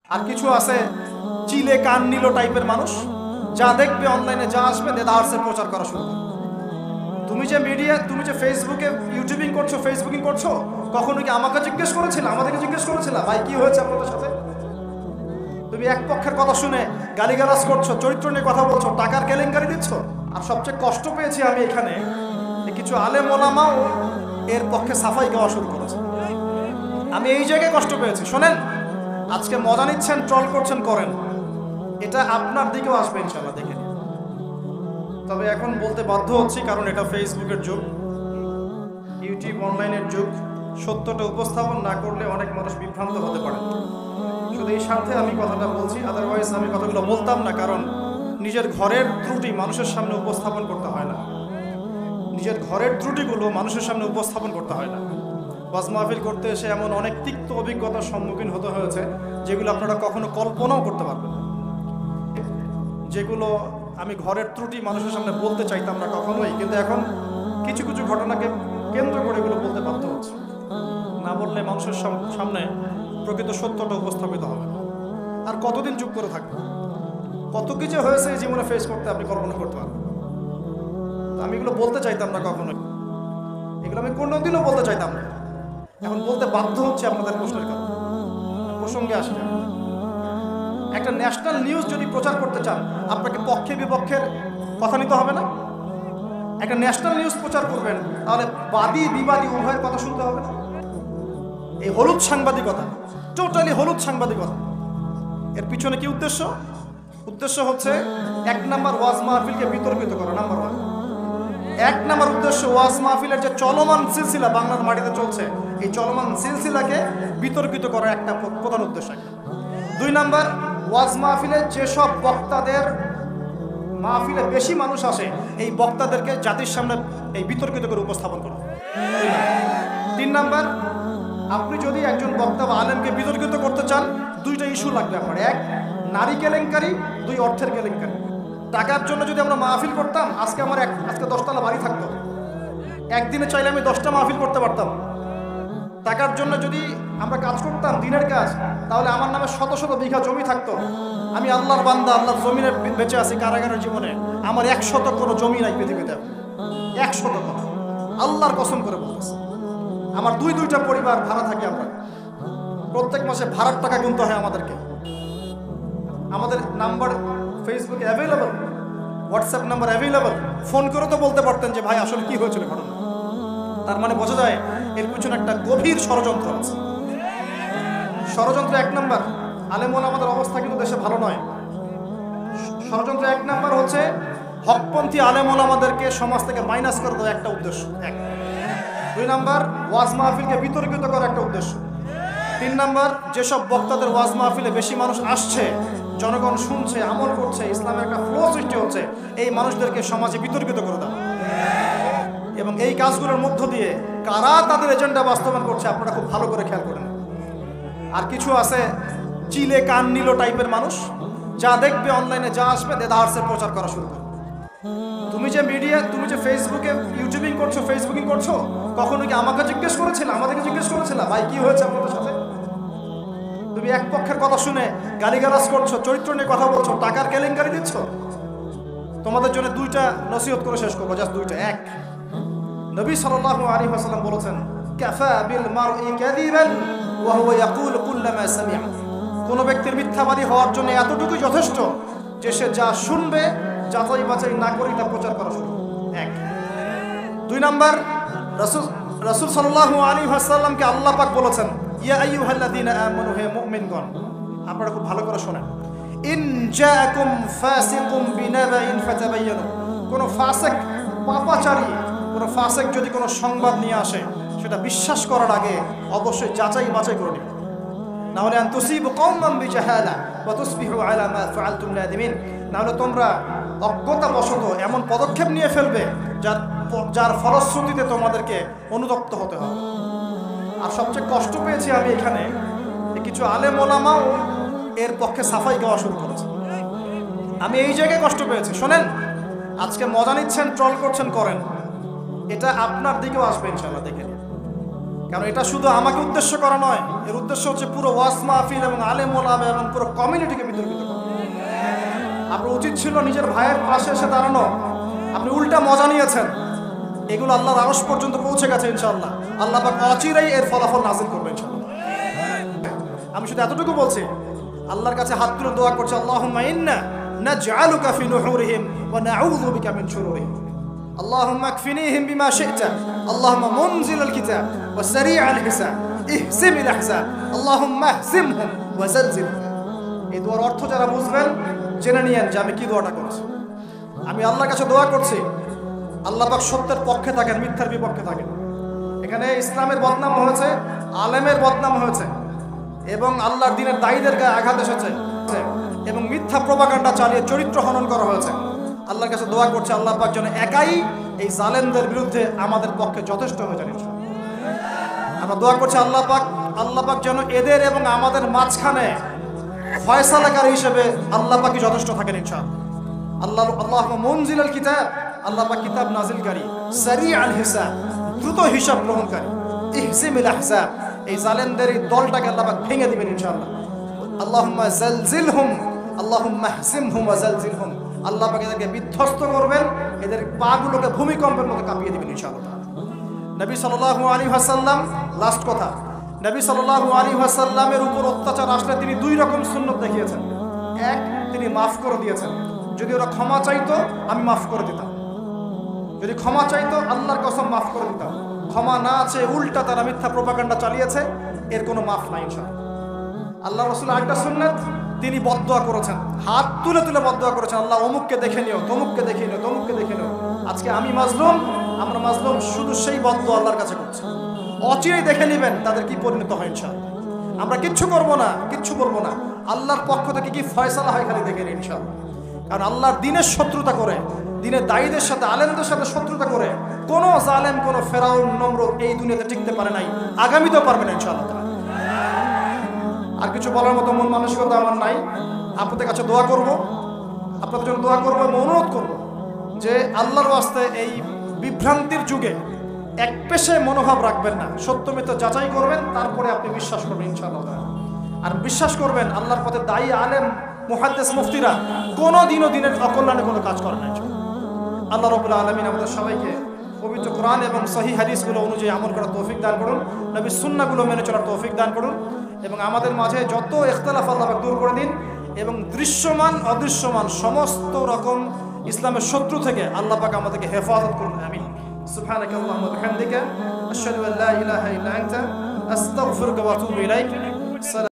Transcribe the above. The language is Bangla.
আর কিছু আছে চিলে কান নিল টাইপের মানুষ, যা দেখবে অনলাইনে যা আসবে দেদারসের প্রচার করা শুরু করে। তুমি যে ফেসবুকে ইউটিউবিং করছো, ফেসবুকিং করছো, কখনো কি আমাকে জিজ্ঞেস করেছিল, আমাদেরকে জিজ্ঞেস করেছিল ভাই কি হয়েছে আপনাদের সাথে? তুমি এক পক্ষের কথা শুনে গালিগালাজ করছো, চরিত্র নিয়ে কথা বলছো, টাকার কেলেঙ্কারি দিচ্ছ। আর সবচেয়ে কষ্ট পেয়েছি আমি এখানে কিছু আলেম ওলামাও এর পক্ষে সাফাই গাওয়া শুরু করেছে। আমি এই জায়গায় কষ্ট পেয়েছি। শোনেন, আজকে মজা নিচ্ছেন, ট্রল করছেন, করেন, এটা আপনার দিকেও আসবে ইনশাআল্লাহ, দেখে নিন। তবে এখন বলতে বাধ্য হচ্ছি, কারণ এটা ফেসবুকের যুগ, ইউটিউব অনলাইনের যুগ। সত্যটা উপস্থাপন না করলে অনেক মানুষ বিভ্রান্ত হতে পারে। শুধু এই স্বার্থে আমি কথাটা বলছি, আদারওয়াইজ আমি কথাগুলো বলতাম না। কারণ নিজের ঘরের ত্রুটি মানুষের সামনে উপস্থাপন করতে হয় না, নিজের ঘরের ত্রুটিগুলো মানুষের সামনে উপস্থাপন করতে হয় না। ওয়াজ মাহফিল করতে এসে এমন অনেক তিক্ত অভিজ্ঞতার সম্মুখীন হতে হয়েছে যেগুলো আপনারা কখনো কল্পনাও করতে পারবেন না, যেগুলো আমি ঘরের ত্রুটি মানুষের সামনে বলতে চাইতাম না কখনোই, কিন্তু এখন কিছু কিছু ঘটনাকে কেন্দ্র করে এগুলো বলতে বাধ্য হচ্ছে। না বললে মানুষের সামনে প্রকৃত সত্যটা উপস্থাপিত হবে না। আর কতদিন চুপ করে থাকবে? কত কিছু হয়েছে এই জীবনে ফেস করতে আপনি কল্পনা করতে পারবেন। আমি এগুলো বলতে চাইতাম না কখনোই, এগুলো আমি কোনোদিনও বলতে চাইতাম না, এখন বলতে বাধ্য হচ্ছে আপনাদের প্রশ্নের কারণে। প্রসঙ্গে আসি, একটা ন্যাশনাল নিউজ যদি প্রচার করতে চান, আপনাকে পক্ষে বিপক্ষের কথা নিতে হবে না? একটা ন্যাশনাল নিউজ প্রচার করবেন, তাহলে বাদী বিবাদী উভয়ের কথা শুনতে হবে না? এই হলুদ সাংবাদিকতা, টোটালি হলুদ সাংবাদিকতা। এর পিছনে কি উদ্দেশ্য? উদ্দেশ্য হচ্ছে 1 নাম্বার ওয়াজ মাহফিলকে বিতর্কিত করা। নাম্বার 1, 1 নাম্বার উদ্দেশ্য ওয়াজ মাহফিলের যে চলমান সিলসিলা বাংলার মাটিতে চলছে, এই চলমান সিলসিলাকে বিতর্কিত করার একটা প্রধান উদ্দেশ্য। 2 নাম্বার, ওয়াজ মাহফিলে যেসব বক্তাদের মাহফিলে বেশি মানুষ আসে, এই বক্তাদেরকে জাতির সামনে এই বিতর্কিত করে উপস্থাপন করা। 3 নাম্বার, আপনি যদি একজন বক্তা বা আলেমকে বিতর্কিত করতে চান, 2টা ইস্যু লাগবে আপনার। 1, নারী কেলেঙ্কারি, 2, অর্থের কেলেঙ্কারি। টাকার জন্য যদি আমরা মাহফিল করতাম, আজকে 10 তলা বাড়ি থাকতো। একদিনে চাইলে আমি 10টা মাহফিল করতে পারতাম। টাকার জন্য যদি আমরা কাজ করতাম, দিনের কাজ, তাহলে আমার নামে শত শত বিঘা জমি থাকতো। আমি আল্লাহর বান্দা, আল্লাহর জমিনে বেঁচে আছি কারাগারের জীবনে, আমার 100 কোনো জমি নাই পৃথিবীতে, 100 কোনো। আল্লাহর কসম করে বলতেছি, আমার 2টা পরিবার ভাড়া থাকি আমরা, প্রত্যেক মাসে ভাড়ার টাকা গুনতে হয় আমাদেরকে। আমাদের নাম্বার ফেসবুকে available, WhatsApp number available, phone করে তো বলতে পারতেন যে ভাই আসলে কি হয়েছিল ঘটনা। তার মানে বোঝা যায় এর পিছনে একটা গভীর ষড়যন্ত্র আছে। ষড়যন্ত্র 1 নাম্বার, আলেম ওলামাদের অবস্থা কিন্তু দেশে ভালো নয়। ষড়যন্ত্র 1 নাম্বার হচ্ছে হকপন্থী আলেম ওলামাদেরকে সমাজ থেকে মাইনাস করে দেওয়া, একটা উদ্দেশ্য। 1। 2 নাম্বার, ওয়াজ মাহফিলকে বিতর্কিত করার একটা উদ্দেশ্য। 3 নাম্বার, যেসব বক্তাদের ওয়াজ মাহফিলে বেশি মানুষ আসছে, জনগণ শুনছে, আমল করছে, ইসলামের একটা ফ্লো সৃষ্টি হচ্ছে, এই মানুষদেরকে সমাজে বিতর্কিত করে দেওয়া। এবং এই কাজগুলোর মধ্য দিয়ে কারা তাদের এজেন্ডা বাস্তবায়ন করছে আপনারা খুব ভালো করে খেয়াল করেন। আর কিছু আছে চিলে কান নিল টাইপের মানুষ, যা দেখবে অনলাইনে যা আসবে দেদারসের প্রচার করা শুরু করে। তুমি যে ফেসবুকে ইউটিউবিং করছো, ফেসবুকিং করছো, কখনো কি আমাকে জিজ্ঞেস করেছিল, আমাদেরকে জিজ্ঞেস করেছিল ভাই কি হয়েছে আপনাদের সাথে? তুমি এক পক্ষের কথা শুনে গালিগালাজ করছো, চরিত্র নিয়ে কথা বলছো, টাকার কেলেঙ্কারি দিচ্ছ। তোমাদের জন্য 2টা নসিহত করে শেষ করবো, জাস্ট 2টা। 1, নবী সাল্লাল্লাহু আলাইহি ওয়াসাল্লাম বলেছেন, কাফা বিল মারই কাযিবান ওয়া হুয়া ইয়াকুলু কুল্লামা সামি'a। কোন ব্যক্তির মিথ্যাবাদী হওয়ার জন্য এতটুকুই যথেষ্ট যে সে যা শুনবে যাচাই বাছাই না করে তা প্রচার করা শুরু। 1। 2 নাম্বার, রাসূল সাল্লাল্লাহু আলাইহি ওয়াসাল্লামকে আল্লাহ পাক বলেছেন, ইয়া আইয়ুহাল্লাযীনা আমানু, হে মুমিনগণ, আপনারা খুব ভালো করে শোনেন, ইন জাআকুম ফাসিকুম বিনাবাইন ফাতাবায়ানু। কোন ফাসিক, পাপাচারী, কোন ফাসিক যদি কোনো সংবাদ নিয়ে আসে, সেটা বিশ্বাস করার আগে অবশ্যই যাচাই বাছাই করে নিন। না হলে আন তুসিবু কওমান বিজাহালা ওয়া তুসবিহু আলা মা ফাআলতুম নাদিমিন। না হলে তোমরা অজ্ঞতাবশত এমন পদক্ষেপ নিয়ে ফেলবে যার ফলশ্রুতিতে তোমাদেরকে অনুতপ্ত হতে হবে। আর সবচেয়ে কষ্ট পেয়েছি আমি এখানে কিছু আলেম ওলামাও এর পক্ষে সাফাই গাওয়া শুরু করেছে। আমি এই জায়গায় কষ্ট পেয়েছি। শোনেন, আজকে মজা নিচ্ছেন, ট্রল করছেন, করেন, এটা আপনার দিকেও আসবে ইনশাআল্লাহ, দেখে নিন। কারণ এটা শুধু আমাকে উদ্দেশ্য করা নয়, এর উদ্দেশ্য হচ্ছে পুরো ওয়াজ মাহফিল এবং আলেম ওলামা এবং পুরো কমিউনিটিকে বিতর্কিত করা। আপনার উচিত ছিল নিজের ভাইয়ের পাশে এসে দাঁড়ানো, আপনি উল্টা মজা নিয়েছেন। এগুলো আল্লাহর আরশ পর্যন্ত পৌঁছে গেছে ইনশাআল্লাহ। আল্লাহ পাক অচিরেই এর ফলাফল নাযিল করবে ইনশাআল্লাহ। আমি শুধু এতটুকু বলছি, আল্লাহর কাছে হাত তুলে দোয়া করছি, আল্লাহুম্মা ইন্না নাজআলুকা ফি নুহুরিহিম ওয়া নাউযু বিকা মিন শুরুরিহিম। আল্লাহুম্মা আকফিনিহিম বিমা শি'তা, আল্লাহুম্মা মুনজিলাল কিতাব ওয়া সারি'আল হিসাব, ইহজিমিল আহজাব, আল্লাহুম্মা ইহজিমহুম ওয়া জালজিলহুম। এই দোয়ার অর্থ যারা বুঝবেন জেনে নিয়েন যে আমি কি দোয়াটা করছি। আমি আল্লাহর কাছে দোয়া করছি, আল্লাহ পাক সত্যের পক্ষে থাকেন, মিথ্যার বিপক্ষে থাকেন। এখানে ইসলামের বদনাম হয়েছে, আলেমের বদনাম হয়েছে এবং আল্লাহর দ্বীনের দায়ীদের গায়ে আঘাত এসেছে এবং মিথ্যা প্রপাগান্ডা চালিয়ে চরিত্র হনন করা হয়েছে। আল্লাহর কাছে দোয়া করছে আল্লাহ পাক যেন একাই এই জালেমদের বিরুদ্ধে আমাদের পক্ষে যথেষ্ট হয়ে যান। আমরা দোয়া করছি আল্লাহ পাক যেন এদের এবং আমাদের মাঝখানে ফয়সালাকারী হিসেবে আল্লাহ পাকই যথেষ্ট থাকেন ইনশাআল্লাহ। আল্লাহুম্মা মুনজিলাল কিতাব, আল্লাহ পাক কিতাব নাজিলকারী, সারি'আল হিসাব, দ্রুত হিসাব গ্রহণকারী, ইহজিমিল আহজাব, এই জালেমদের এই দলটাকে আল্লাহ পাক ভেঙে দিবেন ইনশাআল্লাহ। আল্লাহুম্মা জালজিলহুম, আল্লাহুম্মা ইহজিমহুম ওয়া জালজিলহুম, আল্লাহ পাক এদেরকে বিধ্বস্ত করবেন, এদের পাগুলোকে ভূমিকম্পের মতো কাঁপিয়ে দিবেন ইনশাআল্লাহ। নবী সাল্লাল্লাহু আলাইহি ওয়াসাল্লাম, লাস্ট কথা, নবী সাল্লাল্লাহু আলাইহি ওয়াসাল্লামের উপর অত্যাচার আসলে তিনি দুই রকম সুন্নত দেখিয়েছেন। এক, তিনি মাফ করে দিয়েছেন, যদি ওরা ক্ষমা চাইতো আমি মাফ করে দিতাম, যদি ক্ষমা চাইতো আল্লাহর কসম মাফ করে দিতাম। ক্ষমা না আছে, উল্টা তারা মিথ্যা প্রপাগান্ডা চালিয়েছে, এর কোনো মাফ নাই ইনশাআল্লাহ। আল্লাহ রাসূল আরেকটা সুন্নাত, তিনি বদদোয়া করেছেন, হাত তুলে তুলে বদদোয়া করেছেন, আল্লাহ অমুককে দেখে নিও, তমুককে দেখে নিও, তমুককে দেখে নিও। আজকে আমি মাজলুম, আমরা মাজলুম, শুধু সেই বদদোয়া আল্লাহর কাছে করছি। অচিরেই দেখে নেবেন তাদের কি পরিণত হয় ইনশাআল্লাহ। আমরা কিচ্ছু করবো না, কিচ্ছু বলবো না, আল্লাহর পক্ষ থেকে কি ফয়সালা হয় খালি দেখে নিন ইনশাআল্লাহ। কারণ আল্লাহর দ্বীনের শত্রুতা করে, দ্বীনের দায়ীদের সাথে, আলেমদের সাথে শত্রুতা করে কোনো জালেম, কোনো ফেরাউন, নমরুদ এই দুনিয়াতে টিকতে পারে নাই, আগামীতেও পারবে না ইনশাআল্লাহ। আর কিছু বলার মতো মন মানসিকতা আমার নাই। আপনাদের কাছে দোয়া করব, আপনাদের জন্য দোয়া করবো এবং অনুরোধ করব যে আল্লাহর ওয়াস্তে এই বিভ্রান্তির যুগে এক পেশে মনোভাব রাখবেন না, সত্য মিথ্যা যাচাই করবেন, তারপরে আপনি বিশ্বাস করবেন ইনশাআল্লাহ। আর বিশ্বাস করবেন আল্লাহর পথে দায়ী আলেম, মুহাদ্দিস, মুফতিরা কোনোদিনও দিনের অকল্যাণে কোনো কাজ করে না। আল্লাহ রাব্বুল আলামিন আমাদের সবাইকে পবিত্র কোরআন এবং সহিহ হাদিসগুলো অনুযায়ী আমল করার তৌফিক দান করুন, নবীর সুন্নাহগুলো মেনে চলার তৌফিক দান করুন এবং আমাদের মাঝে যত ইখতিলাফ আল্লাহ পাক দূর করে দিন এবং দৃশ্যমান অদৃশ্যমান সমস্ত রকম ইসলামের শত্রু থেকে আল্লাহ পাক আমাদেরকে হেফাজত করুন। আমিন। সুবহানাকা আল্লাহুম্মা ওয়া বিহামদিকা আশহাদু আল্লা ইলাহা ইল্লা আনতা আস্তাগফিরুকা ওয়া আতুবু ইলাইক।